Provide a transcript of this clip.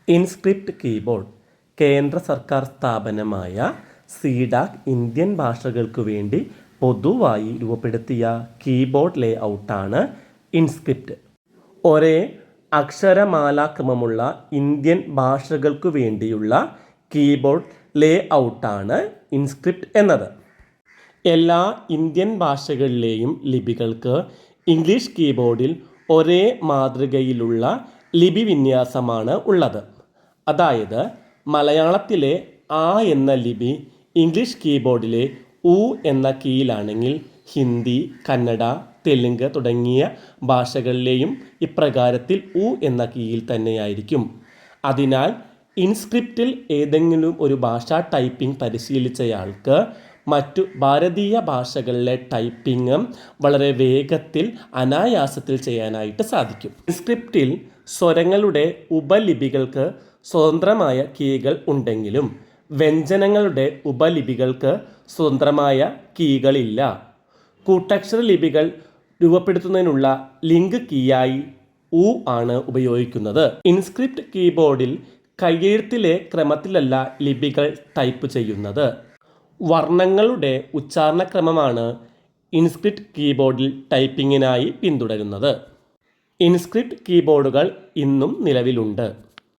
Inscript keyboard കേന്ദ്ര സർക്കാർ സ്ഥാപനമായ സീഡാക് ഇന്ത്യൻ ഭാഷകൾക്കു വേണ്ടി പൊതുവായി രൂപപ്പെടുത്തിയ കീബോർഡ് ലേഔട്ടാണ് ഇൻസ്ക്രിപ്റ്റ്. ഒരേ അക്ഷരമാലാക്രമമുള്ള ഇന്ത്യൻ ഭാഷകൾക്കു വേണ്ടിയുള്ള കീബോർഡ് ലേഔട്ടാണ് ഇൻസ്ക്രിപ്റ്റ് എന്നത്. എല്ലാ ഇന്ത്യൻ ഭാഷകളിലെയും ലിപികൾക്ക് ഇംഗ്ലീഷ് കീബോർഡിൽ ഒരേ മാതൃകയിലുള്ള ലിപി വിന്യാസമാണ് ഉള്ളത്. അതായത് മലയാളത്തിലെ ആ എന്ന ലിപി ഇംഗ്ലീഷ് കീബോർഡിലെ ഉ എന്ന കീയിലാണെങ്കിൽ ഹിന്ദി, കന്നഡ, തെലുങ്ക് തുടങ്ങിയ ഭാഷകളിലെയും ഇപ്രകാരത്തിൽ ഉ എന്ന കീയിൽ തന്നെയായിരിക്കും. അതിനാൽ ഇൻസ്ക്രിപ്റ്റിൽ ഏതെങ്കിലും ഒരു ഭാഷാ ടൈപ്പിംഗ് പരിശീലിച്ചയാൾക്ക് മറ്റു ഭാരതീയ ഭാഷകളിലെ ടൈപ്പിംഗ് വളരെ വേഗത്തിൽ അനായാസത്തിൽ ചെയ്യാനായിട്ട് സാധിക്കും. ഇൻസ്ക്രിപ്റ്റിൽ സ്വരങ്ങളുടെ ഉപലിപികൾക്ക് സ്വതന്ത്രമായ കീകൾ ഉണ്ടെങ്കിലും വ്യഞ്ജനങ്ങളുടെ ഉപലിപികൾക്ക് സ്വതന്ത്രമായ കീകളില്ല. കൂട്ടക്ഷര ലിപികൾ രൂപപ്പെടുത്തുന്നതിനുള്ള ലിങ്ക് കീയായി ഉ ആണ് ഉപയോഗിക്കുന്നത്. ഇൻസ്ക്രിപ്റ്റ് കീബോർഡിൽ കൈയെഴുത്തിലെ ക്രമത്തിലല്ല ലിപികൾ ടൈപ്പ് ചെയ്യുന്നത്. വർണ്ണങ്ങളുടെ ഉച്ചാരണക്രമമാണ് ഇൻസ്ക്രിപ്റ്റ് കീബോർഡിൽ ടൈപ്പിങ്ങിനായി പിന്തുടരുന്നത്. ഇൻസ്ക്രിപ്റ്റ് കീബോർഡുകൾ ഇന്നും നിലവിലുണ്ട്.